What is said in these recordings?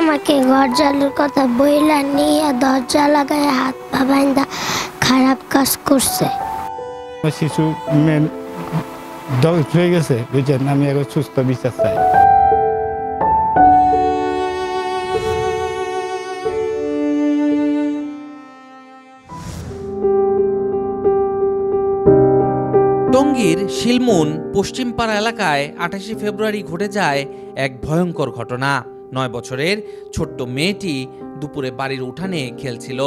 আমাকে ঘর জ্বালার কথা বইলা নিয়ে দরজা লাগায় হাত পা বাইন্ধা খারাপ কাজ করছে। শিশু মেন ধ্বংস হয়ে গেছে, বুঝছেন? আমি এখন সুস্থ বিচার চাই। টঙ্গীর শিলমুন পশ্চিমপাড়া এলাকায় 28 ফেব্রুয়ারি ঘটে যায় এক ভয়ঙ্কর ঘটনা। 9 বছরের ছোট্ট মেয়েটি দুপুরে বাড়ির উঠানে খেলছিল।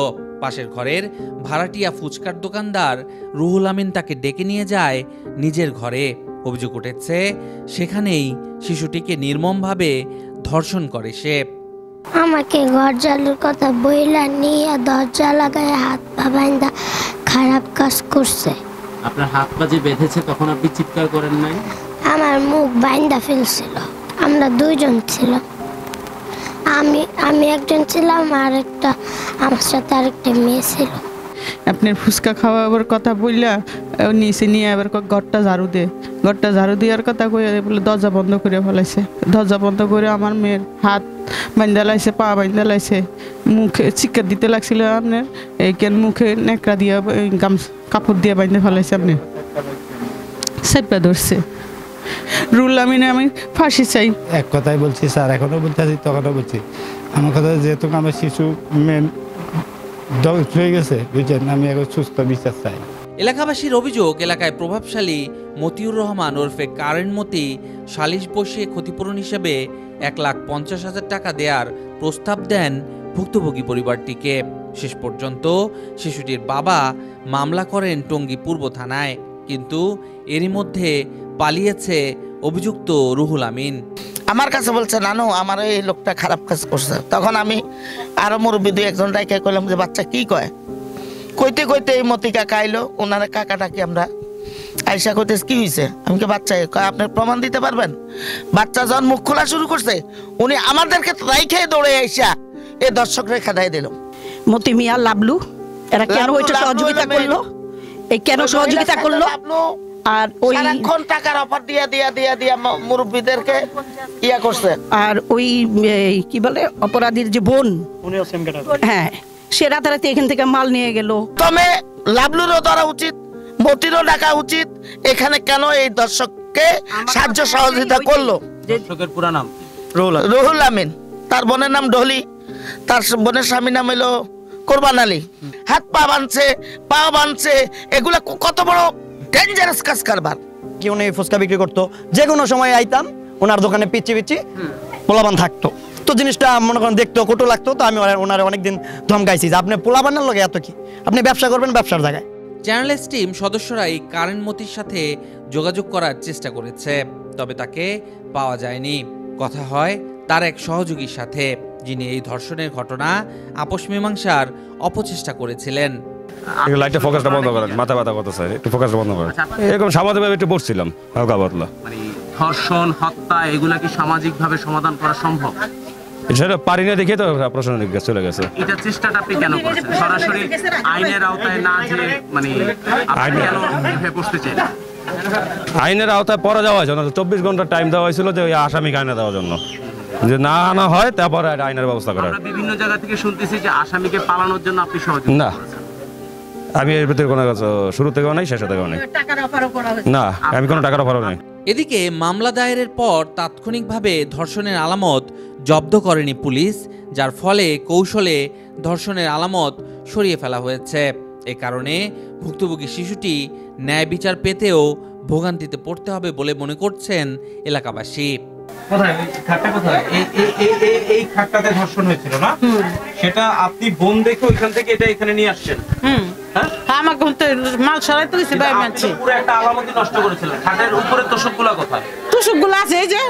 পাশের ঘরের ভাড়াটিয়া ফুচকার দোকানদার রুহুল আমিন তাকে ডেকে নিয়ে যায় নিজের ঘরে। অভিযোগ উঠেছে সেখানেই শিশুটিকে নির্মমভাবে ধর্ষণ করে সে। আমাকে ঘর জ্বালার কথা বইলা নিয়ে দরজা লাগায় হাত পা বাইন্ধা খারাপ কাজ করছে। আপনার হাত পা যে বেঁধেছে তখন আপনি চিৎকার করেন নাই? আমার মুখ বাইন্ধা ফেলছিল। আমরা দুইজন ছিলাম, আমি একজন ছিলাম আর একটা আমার সাথে আরেকটা মেয়ে ছিল। আপনার ফুচকা খাওয়াবার কথা বললা নিচে নিয়ে আবার ঘরটা ঝাড়ু দেওয়ার কথা কয়ে বলে দরজা বন্ধ করে ফেলাইছে। দরজা বন্ধ করে আমার মেয়ের হাত বান্ধা লাইছে, পা বান্ধা লাইছে, মুখে চিৎকার দিতে লাগছিল আপনার এইখান মুখে নেকড়া দিয়ে কাপড় দিয়ে বান্ধে ফেলাইছে। আপনি সেপা ধরছে। রুহুল আমিনে আমি ফাঁসি চাই। এক কথাই বলছি স্যার, এখনো বলতেছি, তখনও বলছি। আমার কথা যেহেতু আমার শিশু মেন ধ্বংস হয়ে গেছে, বুঝছেন? আমি এখন সুস্থ বিচার চাই। এলাকাবাসীর অভিযোগ, এলাকায় প্রভাবশালী মতিউর রহমান ওরফে কারেন মতি সালিশ বসিয়ে ক্ষতিপূরণ হিসেবে 1,50,000 টাকা দেওয়ার প্রস্তাব দেন ভুক্তভোগী পরিবারটিকে। শেষ পর্যন্ত শিশুটির বাবা মামলা করেন টঙ্গী পূর্ব থানায়, কিন্তু এরই মধ্যে পালিয়েছে অভিযুক্ত রুহুল আমিন। আমার কাছে বলছে নানু আমার এই লোকটা খারাপ কাজ করছে। তখন আমি আরো মুরব্বী দুই একজন ডাইকে কইলাম যে বাচ্চা কি কয়। কইতে কইতে এই মতি কাকা আইলো, ওনারা কাকাটাকে আমরা আইসা কইতেছে কি হয়েছে। আমি কি বাচ্চা কয় আপনার প্রমাণ দিতে পারবেন? বাচ্চা যখন মুখ খোলা শুরু করছে উনি আমাদেরকে রাইখে দৌড়ে আইসা এই দর্শকরা খেদাই দিল। মতি মিয়া লাবলু এরা কেন ওইটা সহযোগিতা করলো? এই কেন সহযোগিতা করলো? আর ওই সারাক্ষণ টাকার অফার দিয়া মুরব্বীদেরকে ইয়া করছে। আর ওই কি বলে অপরাধীর যে বোন, হ্যাঁ, সে রাতারাতি এখান থেকে মাল নিয়ে গেল। তবে লাবলুরও ধরা উচিত, মতিরও ডাকা উচিত। এখানে কেন এই দর্শককে সাহায্য সহযোগিতা করলো? দর্শকের পুরো নাম রুহুল আমিন, তার বোনের নাম ডলি, তার বোনের স্বামী নাম হলো কোরবান আলী। হাত পা বাঁধছে, এগুলা কত বড় ডেঞ্জারাস কাজ কারবার। কি উনি ফুচকা বিক্রি করতো, যে কোনো সময় আইতাম ওনার দোকানে পিচ্ছি পোলাপান থাকতো। তো জিনিসটা মনে করেন দেখতো কটু লাগতো। তো আমি ওনারে অনেকদিন ধমকাইছি যে আপনি পোলাপানের লগে এত কি, আপনি ব্যবসা করবেন ব্যবসার জায়গায়। জার্নালিস্ট টিম সদস্যরাই কারেন মতির সাথে যোগাযোগ করার চেষ্টা করেছে, তবে তাকে পাওয়া যায়নি। কথা হয় তার এক সহযোগীর সাথে, যিনি এই ধর্ষণের ঘটনা আপোষ মীমাংসার অপচেষ্টা করেছিলেন। লাইটটা ফোকাসটা বন্ধ করেন, মাথা ব্যথা করতেছে, একটু ফোকাসটা বন্ধ করেন। এরকম সামাজিকভাবে একটু বসছিলাম হালকা পাতলা। মানে ধর্ষণ, হত্যা এগুলা কি সামাজিকভাবে সমাধান করা সম্ভব? সেটা পারি না দেখে তো প্রশাসনিক চলে গেছে। এটা চেষ্টাটা আপনি কেন করেছেন? সরাসরি আইনের আওতায় না যে মানে আপনি কেন এভাবে বসতে চাইলেন? আইনের আওতায় পরে যাওয়া হয়েছে, 24 ঘন্টা টাইম দেওয়া হয়েছিল যে ওই আসামিকে আইনে দেওয়ার জন্য, যে না আনা হয় তারপরে আইনের ব্যবস্থা করার। আমরা বিভিন্ন জায়গা থেকে শুনতেছি যে আসামিকে পালানোর জন্য আপনি সহযোগিতা না, করেছেন। আমি এর ভিতরে কোনো শুরু থেকেও নাই, শেষ থেকেও নাই। না, আমি কোনো টাকার অফারও নাই। এদিকে মামলা দায়েরের পর তাৎক্ষণিকভাবে ধর্ষণের আলামত জব্দ করেনি পুলিশ, যার ফলে কৌশলে ধর্ষণের আলামত সরিয়ে ফেলা হয়েছে। এ কারণে ভুক্তভোগী শিশুটি ন্যায় বিচার পেতেও ভোগান্তিতে পড়তে হবে বলে মনে করছেন এলাকাবাসী। এই খাটটাতে ধর্ষণ হয়েছিল না, সেটা আপনি বোন দেখে ওইখান থেকে এটা এখানে নিয়ে আসছেন? আমাকে মাল সরাই তো পুরো একটা আলামতি নষ্ট করেছিলেন। খাটের উপরে তোষকগুলো কোথায়? তুষকগুলো আছে এই যে,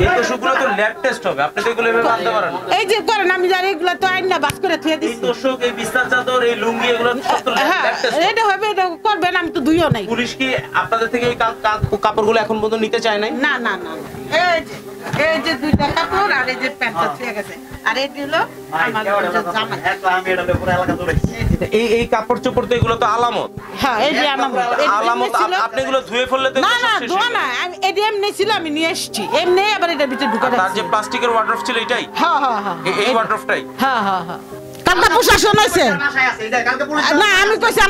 এই তোষকগুলো তো ল্যাব টেস্ট হবে, আপনি তো এগুলো এভাবে আনতে পারেন না। এই যে করেন, আমি জানি এগুলো তো আইন না বাস করে থিয়ে এই দিচ্ছি। তোষক, এই বিস্তার চাদর, এই লুঙ্গি এগুলো সব তো ল্যাব টেস্ট। এটা হবে, এটা করবেন, আমি তো দুইও নাই। পুলিশ কি আপনাদের থেকে এই কাপড়গুলো এখন পর্যন্ত নিতে চায় নাই? না না না, এই যে দুইটা কাপড় আর এই যে প্যান্টটা ঠিক আছে, আর এই হলো আমার জামা। আমি এটা পুরো এলাকা ধরে এই কাপড় চোপড় তো এগুলো তো আলামত। হ্যাঁ এই যে আলামত আপনি এগুলো ধুয়ে ফেললে তো না না ধোয়া না, আমি এটি এমনি ছিল, আমি নিয়ে এসেছি এমনি, আবার এটার ভিতরে ঢুকে তার যে প্লাস্টিকের ওয়ার্ডরোব ছিল এটাই? হ্যাঁ হ্যাঁ হ্যাঁ এই ওয়ার্ডরোবটাই? হ্যাঁ হ্যাঁ হ্যাঁ। কালকে প্রশাসন আছে না, আমি কইছি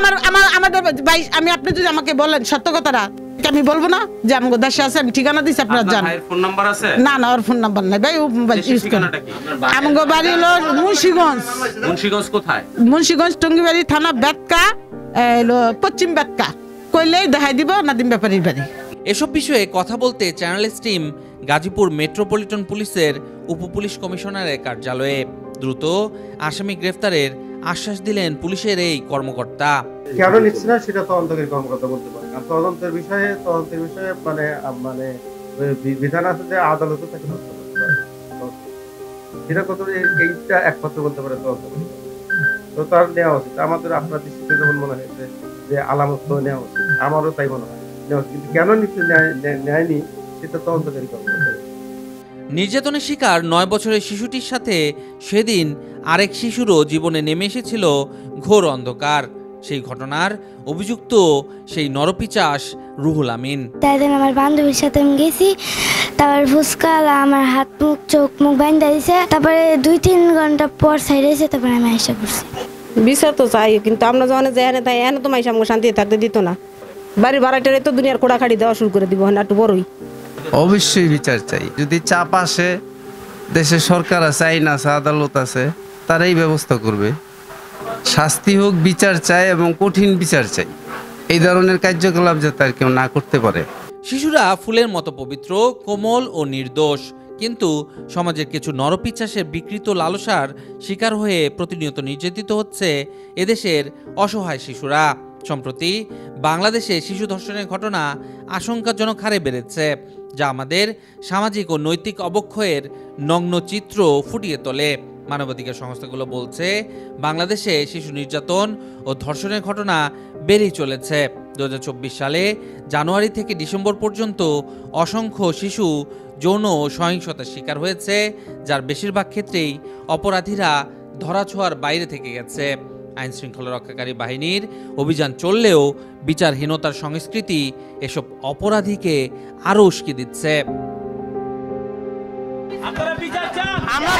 আমাদের ভাই, আমি আপনি যদি আমাকে বলেন সত্য কথাটা আমি বলবো না যে আমাকে দেশে আছে, আমি ঠিকানা দিছি আপনারা জানেন। ভাইয়ের ফোন নাম্বার আছে? না না ওর ফোন নাম্বার নাই ভাই, ও মোবাইল ইউজ করে। ঠিকানাটা কি? আমাকে বাড়ি হলো মুন্সিগঞ্জ। মুন্সিগঞ্জ কোথায়? মুন্সিগঞ্জ টঙ্গিবাড়ি থানা, বেতকা পশ্চিম বেতকা, কইলেই দেখাই দিব নাদিম ব্যাপারীর বাড়ি। এসব বিষয়ে কথা বলতে চ্যানেলস টিম গাজীপুর মেট্রোপলিটন পুলিশের উপপুলিশ কমিশনারের কার্যালয়ে। দ্রুত আসামি গ্রেফতারের আশ্বাস দিলেন পুলিশের এই কর্মকর্তা। কেন নিচ্ছে না সেটা তদন্তকারী কর্মকর্তা বলতে পারে, আর তদন্তের বিষয়ে মানে বিধান আছে যে আদালত তাকে হত্যা করতে পারে, সেটা কত এইটা একমাত্র বলতে পারে তদন্তকারী। তো তার নেওয়া উচিত, আমাদের আপনার দৃষ্টিতে যেমন মনে হয়েছে যে আলামত তো নেওয়া উচিত, আমারও তাই মনে হয় নেওয়া উচিত, কিন্তু কেন নিচ্ছে নেয়নি সেটা তদন্তকারী কর্মকর্তা। নির্যাতনের শিকার 9 বছরের শিশুটির সাথে সেদিন আরেক শিশুরও জীবনে নেমে এসেছিল ঘোর অন্ধকার। সেই ঘটনার অভিযুক্ত সেই নরপিচাস রুহুল আমিন। তাই আমার বান্ধবীর সাথে আমি গেছি, তারপর ফুচকা আমার হাত মুখ চোখ মুখ বাইন্ধা দিয়েছে, তারপরে 2-3 ঘন্টা পর সাইডে এসে তারপরে আমি আইসা করছি। বিচার তো চাই, কিন্তু আমরা যখন যেখানে তাই এনে তো মাইসা আমাকে শান্তি থাকতে দিত না। বাড়ি ভাড়াটারে তো দুনিয়ার কোড়াখাড়ি দেওয়া শুরু করে দিব, না একটু বড়ই। অবশ্যই বিচার চাই, যদি চাপ আসে, দেশে সরকার আছে, আইন আছে, আদালত আছে, তারাই ব্যবস্থা করবে। শাস্তি হোক, বিচার চাই এবং কঠিন বিচার চাই। এই ধরনের কার্যকলাপ যাতে আর কেউ না করতে পারে। শিশুরা ফুলের মতো পবিত্র, কোমল ও নির্দোষ, কিন্তু সমাজের কিছু নরপিচাসের বিকৃত লালসার শিকার হয়ে প্রতিনিয়ত নির্যাতিত হচ্ছে এদেশের অসহায় শিশুরা। সম্প্রতি বাংলাদেশে শিশু ধর্ষণের ঘটনা আশঙ্কাজনক হারে বেড়েছে, যা আমাদের সামাজিক ও নৈতিক অবক্ষয়ের নগ্ন চিত্র ফুটিয়ে তোলে। মানবাধিকার সংস্থাগুলো বলছে বাংলাদেশে শিশু নির্যাতন ও ধর্ষণের ঘটনা বেড়েই চলেছে। 2024 সালে জানুয়ারি থেকে ডিসেম্বর পর্যন্ত অসংখ্য শিশু যৌন সহিংসতার শিকার হয়েছে, যার বেশিরভাগ ক্ষেত্রেই অপরাধীরা ধরাছোঁয়ার বাইরে থেকে গেছে। আইন শৃঙ্খলা রক্ষাকারী বাহিনীর অভিযান চললেও বিচারহীনতার সংস্কৃতি এসব অপরাধীকে আরও উস্কে দিচ্ছে। আপনারা বিচার চান? আমরা